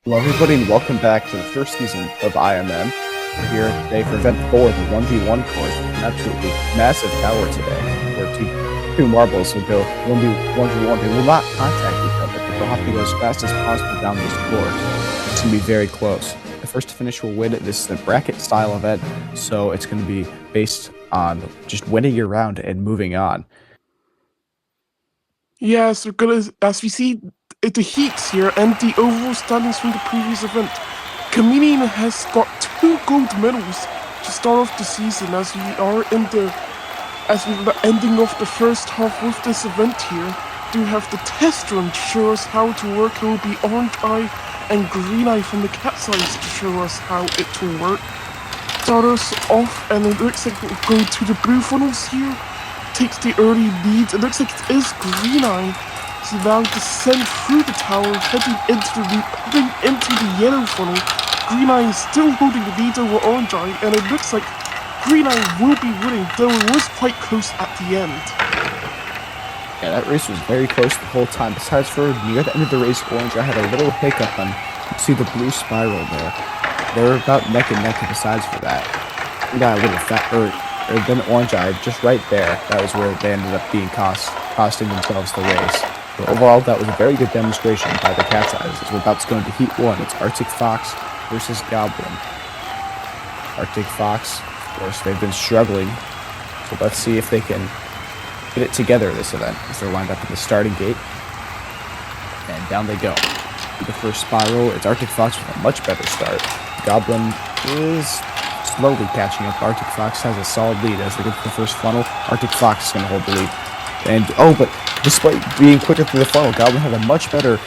Hello everybody and welcome back to the first season of IMM. We're here today for event 4, the 1v1 course, with an absolutely massive tower today, where two marbles will go 1v1. They will not contact each other, but they'll have to go as fast as possible down this course. It's going to be very close. The first to finish will win. This is a bracket style event, so it's going to be based on just winning your round and moving on. Yes, as we see the heats here and the overall standings from the previous event, Comedian has got 2 gold medals to start off the season as we are ending off the first half with this event here. Do have the test run to show us how to work. It will be Orange Eye and Green Eye from the Cat's Eyes to show us how it will work. Start us off, and it looks like we'll go to the blue funnels here. Takes the early lead. It looks like it is Green Eye. He's allowed to descend through the tower, heading into the loop, heading into the yellow funnel. Green Eye is still holding the lead over Orange Eye, and it looks like Green Eye will be winning, though it was quite close at the end. Yeah, that race was very close the whole time. Besides, for near the end of the race, Orange Eye had a little hiccup on. You see the blue spiral there. They're about neck and neck. Besides for that, we got a little or then Orange Eye, just right there, that was where they ended up being costing themselves the race. But overall, that was a very good demonstration by the Cat's Eyes. As we're about to go into Heat 1. It's Arctic Fox versus Goblin. Arctic Fox, of course, they've been struggling. So let's see if they can get it together this event, as they're lined up at the starting gate. And down they go. The first spiral, it's Arctic Fox with a much better start. Goblin is slowly catching up. Arctic Fox has a solid lead as they get to the first funnel. Arctic Fox is going to hold the lead. And, but despite being quicker through the funnel, Goblin had a much better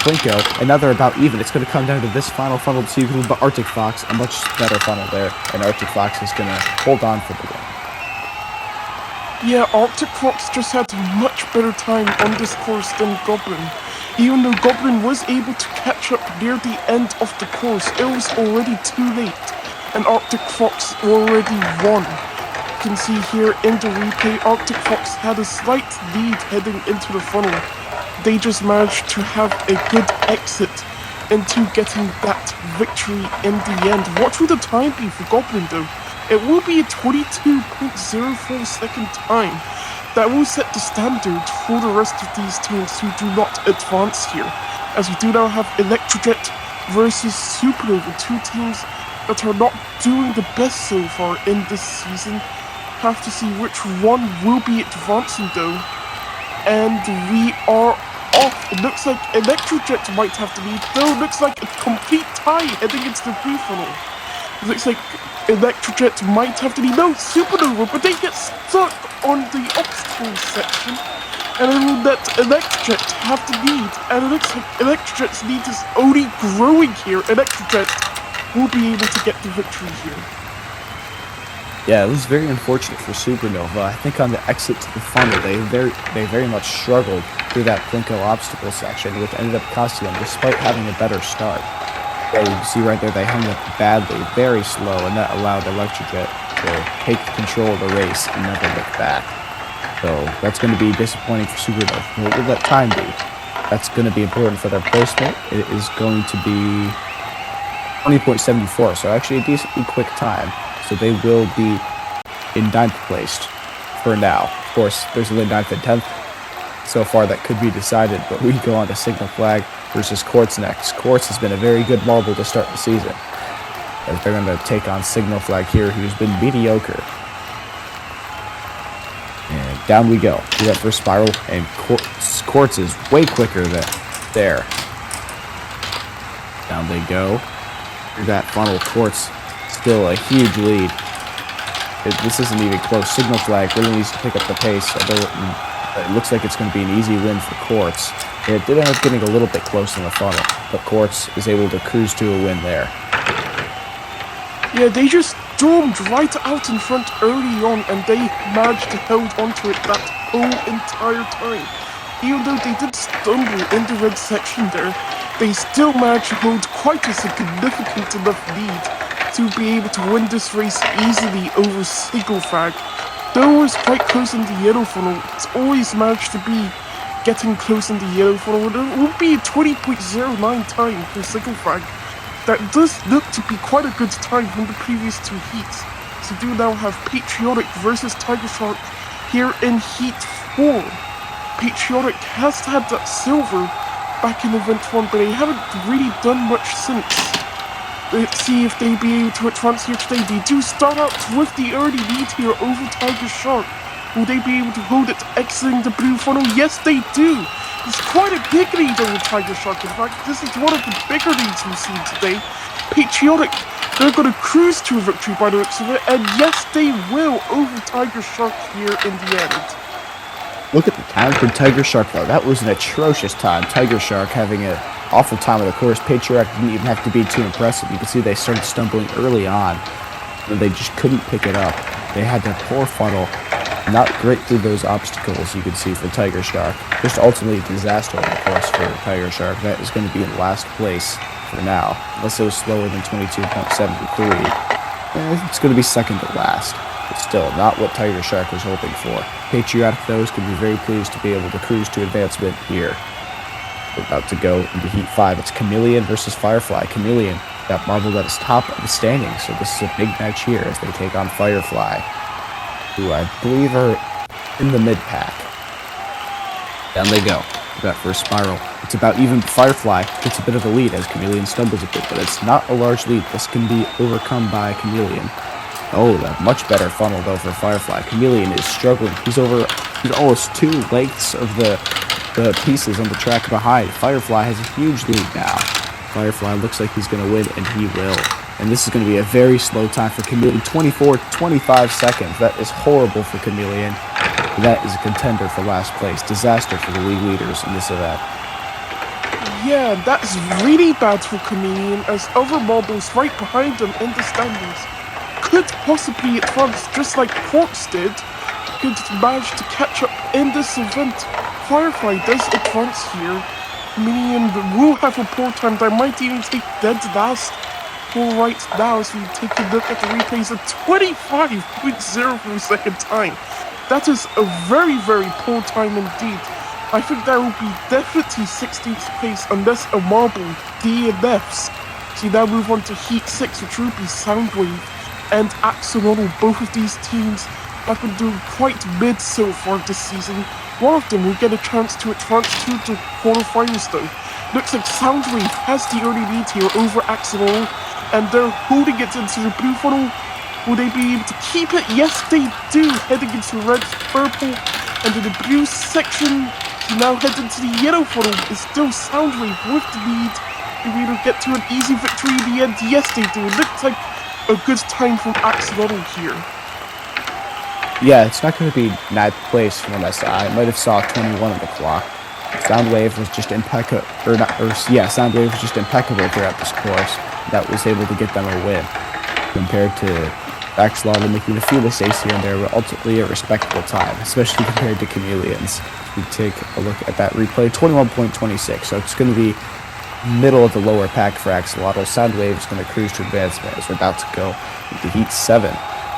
Plinko, and now they're about even. It's going to come down to this final funnel to see who can, but Arctic Fox, a much better funnel there, and Arctic Fox is going to hold on for the win. Yeah, Arctic Fox just had a much better time on this course than Goblin. Even though Goblin was able to catch up near the end of the course, it was already too late, and Arctic Fox already won. You can see here in the replay, Arctic Fox had a slight lead heading into the funnel. They just managed to have a good exit into getting that victory in the end. What will the time be for Goblin though? It will be a 22.04 second time. That will set the standard for the rest of these teams who do not advance here. As we do now have Electrojet versus Supernova, 2 teams that are not doing the best so far in this season. Have to see which one will be advancing though. And we are off. It looks like Electrojet might have the lead, though it looks like a complete tie heading into the blue funnel. It looks like Electrojet might have the lead. No, Supernova, but they get stuck on the obstacle section. And it will let Electrojet have the lead. And it looks like Electrojet's lead is only growing here. Electrojet will be able to get the victory here. Yeah, it was very unfortunate for Supernova. I think on the exit to the funnel, they very much struggled through that Plinko obstacle section, which ended up costing them despite having a better start. Yeah, you can see right there they hung up badly, very slow, and that allowed Electrojet to take control of the race and never look back. So that's going to be disappointing for Supernova. What will that time be? That's going to be important for their placement. It is going to be 20.74, so actually a decently quick time. So they will be in 9th place for now. Of course, there's only 9th and 10th so far that could be decided, but we go on to Signal Flag versus Quartz next. Quartz has been a very good marble to start the season, as they're going to take on Signal Flag here, who's been mediocre. And down we go through that first spiral, and Quartz is way quicker than there. Down they go through that funnel. Quartz still a huge lead. This isn't even close. Signal Flag really needs to pick up the pace. It looks like it's going to be an easy win for Quartz. It did end up getting a little bit close in the funnel, but Quartz is able to cruise to a win there. Yeah, they just stormed right out in front early on, and they managed to hold onto it that whole entire time. Even though they did stumble in the red section there, they still managed to hold quite a significant enough lead to be able to win this race easily over Signal Flag. Though it was quite close in the yellow funnel, it's always managed to be getting close in the yellow funnel. It will be a 20.09 time for single frag. That does look to be quite a good time from the previous two heats. So do now have Patriotic versus Tiger Shark here in Heat 4. Patriotic has had that silver back in Event 1, but they haven't really done much since. Let's see if they'll be able to advance here today. They do start out with the early lead here over Tiger Shark. Will they be able to hold it exiting the blue funnel? Yes, they do. It's quite a big lead over Tiger Shark. In fact, this is one of the bigger leads we've seen today. Patriotic, they're going to cruise to a victory by the looks of it, and yes, they will over Tiger Shark here in the end. Look at the time for Tiger Shark, though. That was an atrocious time. Tiger Shark having an awful time of the course. Patriotic didn't even have to be too impressive. You can see they started stumbling early on, and they just couldn't pick it up. They had that poor funnel. Not great through those obstacles you can see for Tiger Shark. Just ultimately a disaster on the course for Tiger Shark. That is going to be in last place for now. Unless it was slower than 22.73. It's going to be second to last. But still, not what Tiger Shark was hoping for. Patriotic, though, is going to be very pleased to be able to cruise to advancement here. We're about to go into Heat 5. It's Chameleon versus Firefly. Chameleon got marbled at the top of the standings, so this is a big match here as they take on Firefly, who I believe are in the mid-pack. Down they go. That first spiral. It's about even. Firefly gets a bit of a lead as Chameleon stumbles a bit, but it's not a large lead. This can be overcome by Chameleon. Oh, a much better funnel, though, for Firefly. Chameleon is struggling. He's almost 2 lengths of the pieces on the track behind. Firefly has a huge lead now. Firefly looks like he's going to win, and he will. And this is going to be a very slow time for Chameleon. 25 seconds. That is horrible for Chameleon. That is a contender for last place. Disaster for the league leaders in this event. Yeah, that's really bad for Chameleon, as other marbles right behind him in the standings could possibly advance, just like Quartz did, could manage to catch up in this event. Firefly does advance here. Chameleon will have a poor time. They might even take dead last. All right, now as we take a look at the replays, a 25.04 second time. That is a very, very poor time indeed. I think that will be definitely 16th place unless a marble DNFs. So now move on to Heat 6, which will be Soundwave and Axolotl. Both of these teams have been doing quite mid so far this season. One of them will get a chance to advance to the quarterfinals though. Looks like Soundwave has the early lead here over Axolotl, and they're holding it into the blue funnel. Will they be able to keep it? Yes, they do. Heading into red, purple, and in the blue section. Now head into the yellow funnel. It's still Soundwave with the lead. Will they get to an easy victory in the end? Yes, they do. It looks like a good time from Axolotl here. Yeah, it's not going to be 9th place from what I saw. I might have saw 21 on the clock. Soundwave was just impeccable, Soundwave was just impeccable throughout this course. That was able to get them a win, compared to Axolotl making a few mistakes here and there, but ultimately a respectable time, especially compared to Chameleons. We take a look at that replay, 21.26, so it's going to be middle of the lower pack for Axolotl. Soundwave is going to cruise to advancement as we're about to go into Heat 7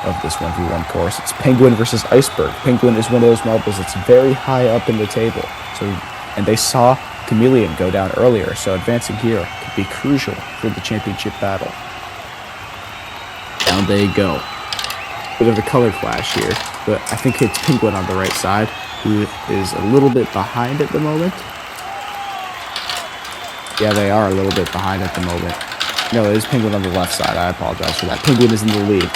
of this 1v1 course. It's Penguin versus Iceberg. Penguin is one of those marbles that's very high up in the table, and they saw Chameleon go down earlier, so advancing here could be crucial for the championship battle. Down they go. Bit of a color clash here, but I think it's Penguin on the right side, who is a little bit behind at the moment. Yeah, they are a little bit behind at the moment. No, it is Penguin on the left side. I apologize for that. Penguin is in the lead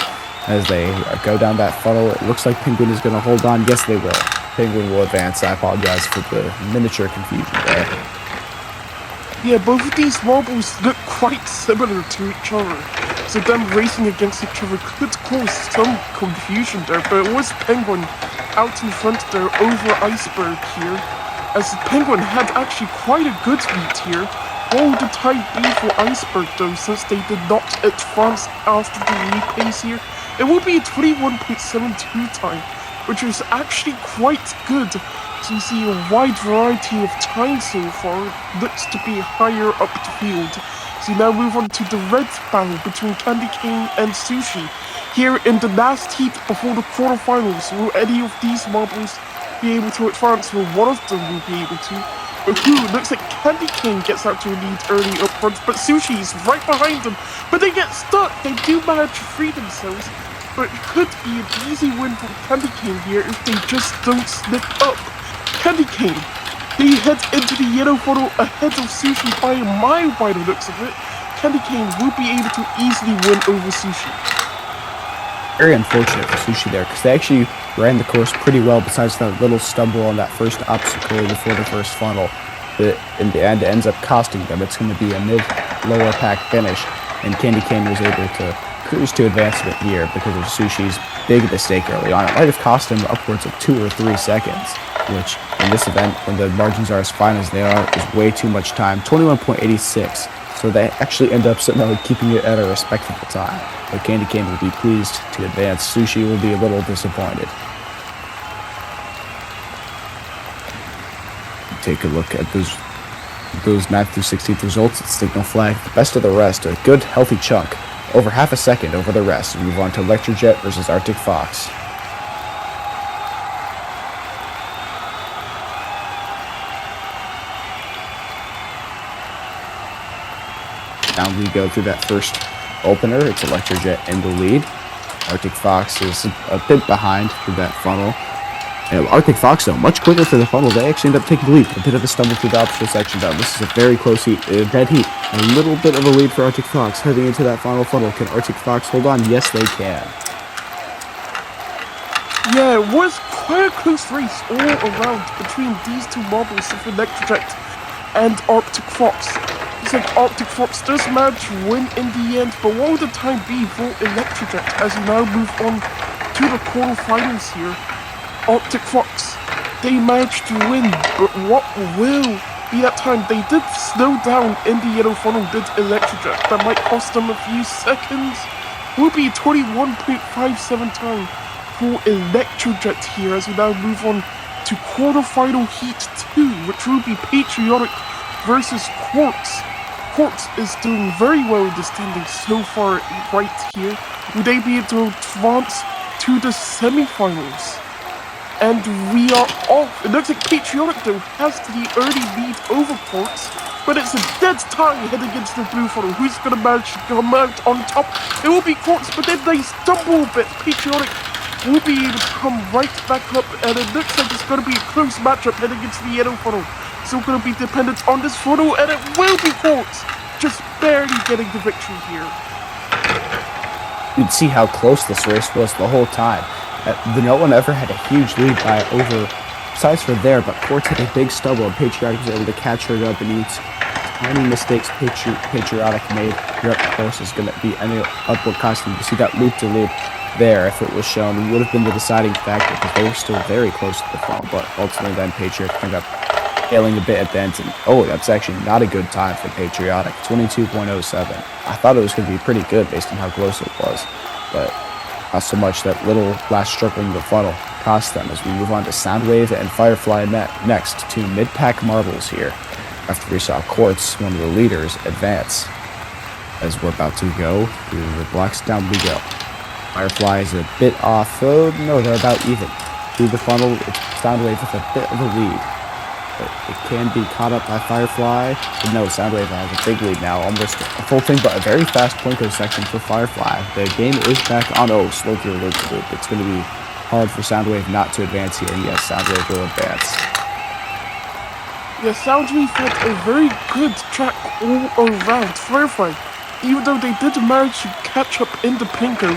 as they go down that funnel. It looks like Penguin is going to hold on. Yes, they will. Penguin will advance. I apologize for the miniature confusion there. Yeah, both of these marbles look quite similar to each other, so them racing against each other could cause some confusion there, but it was Penguin out in front there over Iceberg here, as Penguin had actually quite a good lead here. What would the tide be for Iceberg though, since they did not advance after the repays here? It will be a 21.72 time, which is actually quite good. So you see a wide variety of time so far. Looks to be higher up the field. So you now move on to the red battle between Candy Cane and Sushi. Here in the last heat before the quarterfinals, will any of these marbles be able to advance, or one of them will be able to. But who? Looks like Candy Cane gets out to a lead early up front, but Sushi's right behind them. But they get stuck. They do manage to free themselves, but it could be an easy win for Candy Cane here if they just don't slip up. Candy Cane, they head into the yellow funnel ahead of Sushi by a mile by the looks of it. Candy Cane will be able to easily win over Sushi. Very unfortunate for Sushi there, because they actually ran the course pretty well besides that little stumble on that first obstacle before the first funnel. But in the end, it ends up costing them. It's going to be a mid-lower pack finish, and Candy Cane was able to cruise to advancement here because of Sushi's big mistake early on. It might have cost him upwards of 2 or 3 seconds, which in this event, when the margins are as fine as they are, is way too much time. 21.86. So they actually end up somehow keeping it at a respectable time. But Candy Cane will be pleased to advance. Sushi will be a little disappointed. Take a look at those 9th through 16th results at Signal Flag. The best of the rest, a good healthy chunk. Over half a second over the rest. We move on to Electrojet versus Arctic Fox. Down we go through that first opener. It's Electrojet in the lead. Arctic Fox is a bit behind through that funnel. And Arctic Fox, though, much quicker through the funnel. They actually end up taking the lead. A bit of a stumble through the obstacle section down. This is a very close heat, a dead heat. A little bit of a lead for Arctic Fox heading into that final funnel. Can Arctic Fox hold on? Yes, they can. Yeah, it was quite a close race all around between these two marbles of Electrojet and Arctic Fox. It's like Arctic Fox does manage to win in the end, but what will the time be for Electrojet as we now move on to the quarterfinals here? Arctic Fox, they managed to win, but what will be that time? They did slow down in the yellow funnel, did Electrojet. That might cost them a few seconds. Will be 21.57 time for Electrojet here as we now move on to quarterfinal heat 2, which will be Patriotic versus Quartz. Quartz is doing very well in the standings so far right here. Will they be able to advance to the semi-finals? And we are off. It looks like Patriotic, though, has the early lead over Quartz, but it's a dead tie heading against the blue funnel. Who's going to manage to come out on top? It will be Quartz, but then they stumble a bit. Patriotic will be able to come right back up, and it looks like it's going to be a close matchup heading against the yellow funnel. So going to be dependent on this funnel, and it will be Quartz, just barely getting the victory here. You'd see how close this race was the whole time. No one ever had a huge lead by over, besides for there, but Quartz had a big stumble, and Patriotic was able to catch her up, and these tiny mistakes Patriotic made throughout the course is going to be any upward costing. You see that loop-to-loop there, if it was shown, would have been the deciding factor, because they were still very close to the funnel, but ultimately then Patriotic ended up failing a bit at the end, and that's actually not a good time for Patriotic, 22.07. I thought it was going to be pretty good based on how close it was, but not so much. That little last struggle in the funnel cost them as we move on to Soundwave and Firefly next, two mid-pack marbles here, after we saw Quartz, one of the leaders, advance. As we're about to go through the blocks, down we go. Firefly is a bit off, oh no, they're about even. Through the funnel, it's Soundwave with a bit of a lead, but it can be caught up by Firefly. But no, Soundwave has a big lead now, almost a full thing, but a very fast Plinko section for Firefly. The game is back on, slow through loop to loop. It's going to be hard for Soundwave not to advance here, and yes, Soundwave will advance. Yeah, Soundwave had a very good track all around. Firefly, even though they did manage to catch up in the Plinko,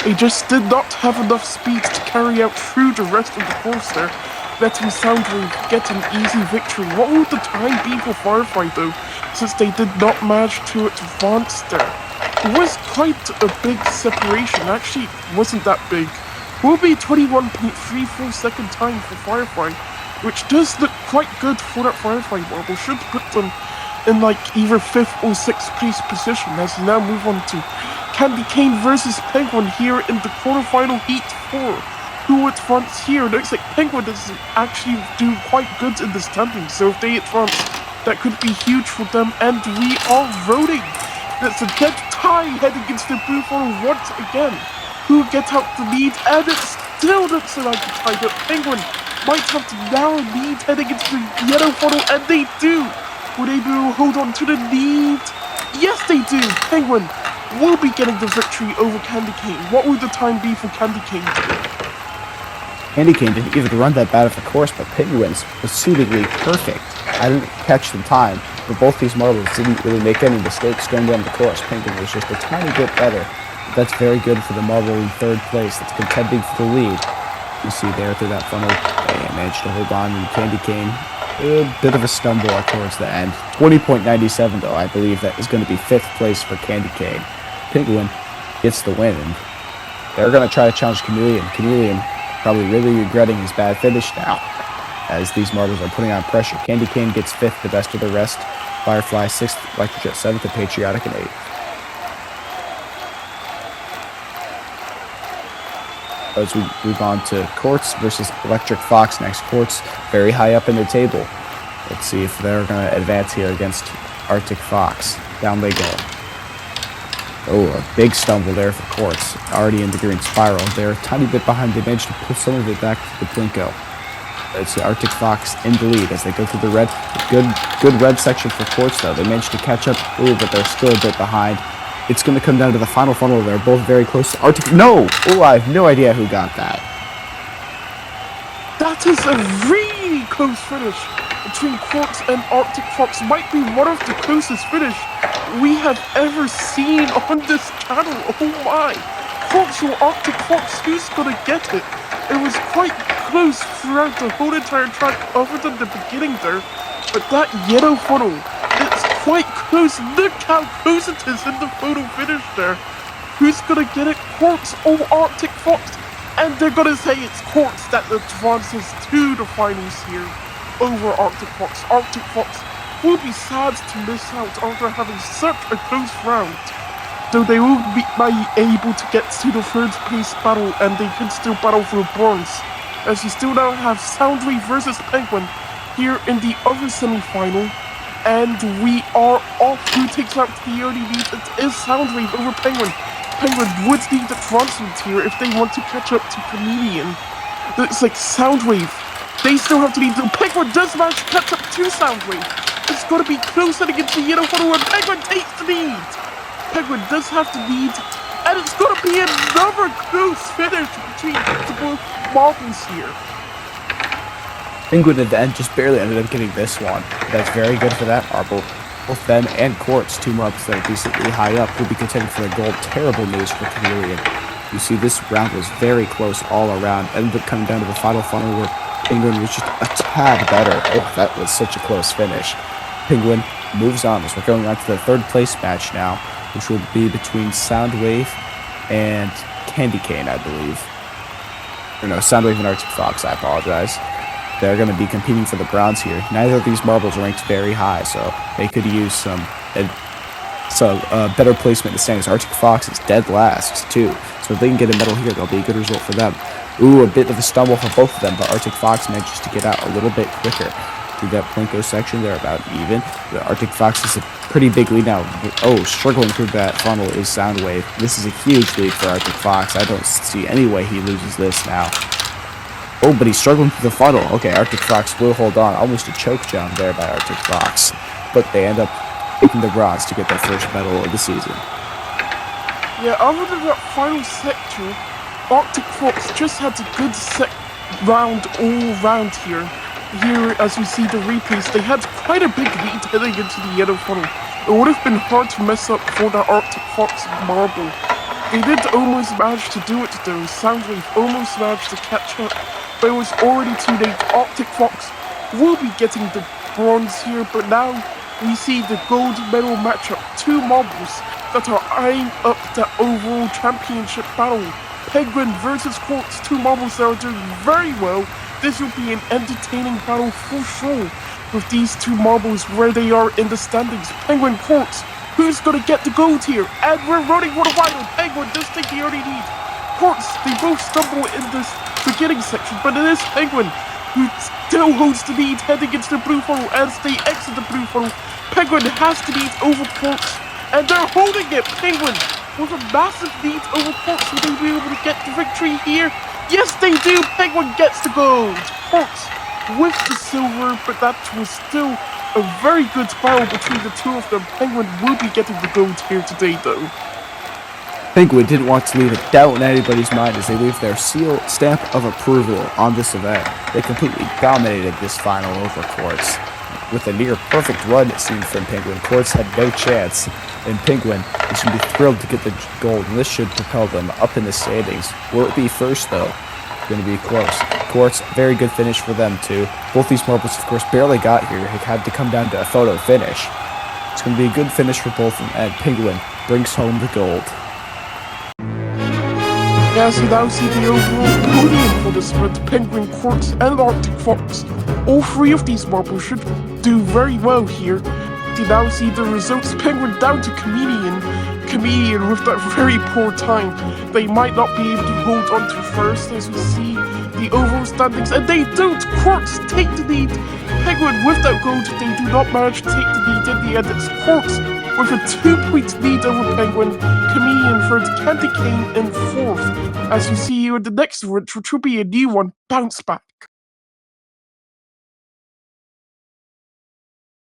they just did not have enough speed to carry out through the rest of the course there, letting Soundwave get an easy victory. What would the time be for Firefly, though, since they did not manage to advance there? It was quite a big separation. Actually, it wasn't that big. It will be 21.34 second time for Firefly, which does look quite good for that Firefly marble. Should put them in like either 5th or 6th place position as we now move on to Candy Cane versus Penguin here in the quarterfinal heat 4. Who advance here? Looks like Penguin is actually doing quite good in the standings, so if they advance, that could be huge for them, and we are voting. It's a dead tie heading against the blue funnel once again. Who gets out the lead, and it still looks like a tie, but Penguin might have to narrow lead heading into the yellow funnel, and they do. Will they be able to hold on to the lead? Yes, they do. Penguin will be getting the victory over Candy Cane. What would the time be for Candy Cane? Candy Cane didn't even run that bad of a course, but Penguins was suitably perfect. I didn't catch the time, but both these marbles didn't really make any mistakes going down the course. Penguin was just a tiny bit better. That's very good for the marble in third place that's contending for the lead. You see there through that funnel, they managed to hold on, and Candy Cane, a bit of a stumble towards the end. 20.97 though, I believe that is going to be 5th place for Candy Cane. Penguin gets the win, and they're going to try to challenge Chameleon. Chameleon probably really regretting his bad finish now, as these marbles are putting on pressure. Candy Cane gets 5th, the best of the rest. Firefly 6th, Electric Jet 7th, and Patriotic in 8th. As we move on to Quartz versus Electric Fox next. Quartz very high up in the table. Let's see if they're going to advance here against Arctic Fox. Down they go. Oh, a big stumble there for Quartz. Already in the green spiral. They're a tiny bit behind. They managed to pull some of it back to the Plinko. Let's see Arctic Fox in the lead as they go through the red. Good red section for Quartz though. They managed to catch up. Ooh, but they're still a bit behind. It's going to come down to the final funnel. They're both very close to Arctic. No! Oh, I have no idea who got that. That is a really close finish between Quartz and Arctic Fox. Might be one of the closest finish we have ever seen on this channel. Oh my! Quartz or Arctic Fox, who's going to get it? It was quite close throughout the whole entire track other than the beginning there. But that yellow funnel, it's quite close. Look how close it is in the photo finish there. Who's gonna get it? Quartz or Arctic Fox? And they're gonna say it's Quartz that advances to the finals here over Arctic Fox. Arctic Fox will be sad to miss out after having such a close round. Though they will be able to get to the third place battle, and they can still battle for bronze. As you still now have Soundwave versus Penguin here in the other semi-final. And we are off. Who takes out the early lead? It is Soundwave over Penguin. Penguin would need advancement here if they want to catch up to Chameleon. It's like Soundwave. They still have to lead. Penguin does manage to catch up to Soundwave. It's got to be close against the yellow funnel, and Penguin takes the lead. Penguin does have to lead, and it's going to be another close finish between the both marbles here. Penguin at the end just barely ended up getting this one. That's very good for that marble. Both them and Quartz, two marbles that are decently high up, will be contending for the gold. Terrible news for Chameleon. You see, this round was very close all around. Ended up coming down to the final funnel where Penguin was just a tad better. Oh, that was such a close finish. Penguin moves on as we're going on to the third place match now, which will be between Soundwave and Candy Cane, I believe. Or no, Soundwave and Arctic Fox, I apologize. They're going to be competing for the bronze here. Neither of these marbles are ranked very high, so they could use some better placement in the standings. Arctic Fox is dead last, too. So if they can get a medal here, that'll be a good result for them. Ooh, a bit of a stumble for both of them, but Arctic Fox manages to get out a little bit quicker. Through that Plinko section, they're about even. The Arctic Fox is a pretty big lead now. Oh, struggling through that funnel is Soundwave. This is a huge lead for Arctic Fox. I don't see any way he loses this now. Oh, but he's struggling through the funnel. Okay, Arctic Fox will hold on. Almost a choke jump there by Arctic Fox. But they end up taking the bronze to get their first medal of the season. Yeah, other than that final sector, Arctic Fox just had a good round all round here. Here, as we see the replays, they had quite a big lead heading into the yellow funnel. It would have been hard to mess up for the Arctic Fox marble. They did almost manage to do it though. Soundwave almost managed to catch up, but it was already too late. Arctic Fox will be getting the bronze here, but now we see the gold medal matchup. Two marbles that are eyeing up the overall championship battle. Penguin versus Quartz, two marbles that are doing very well. This will be an entertaining battle for sure, with these two marbles where they are in the standings. Penguin, Quartz, who's gonna get the gold here? And we're running for the final. Penguin does take the early lead. Quartz, they both stumble in this beginning section, but it is Penguin who still holds the lead heading into the blue funnel. As they exit the blue funnel, Penguin has the lead over Quartz, and they're holding it. Penguin with a massive lead over Quartz. Will they be able to get the victory here? Yes, they do. Penguin gets the gold. Quartz with the silver, but that was still a very good battle between the two of them. Penguin will be getting the gold here today, though. Penguin didn't want to leave a doubt in anybody's mind as they leave their stamp of approval on this event. They completely dominated this final over Quartz. With a near perfect run, it seemed, from Penguin, Quartz had no chance, and Penguin is going to be thrilled to get the gold, and this should propel them up in the standings. Will it be first, though? Going to be close. Quartz, very good finish for them, too. Both these marbles, of course, barely got here. It had to come down to a photo finish. It's going to be a good finish for both of them, and Penguin brings home the gold. As you now see the overall podium for this event, Penguin, Quartz, and Arctic Fox. All three of these marbles should do very well here. You now see the results. Penguin down to Comedian. Comedian with that very poor time. They might not be able to hold on to first as we see the overall standings. And they don't! Quartz take the lead. Penguin with that gold, they do not manage to take the lead in the end. It's Quartz with a 2-point lead over Penguin. Comedian third, Candy Cane in fourth. As you see here in the next event, which will be a new one, Bounce Back.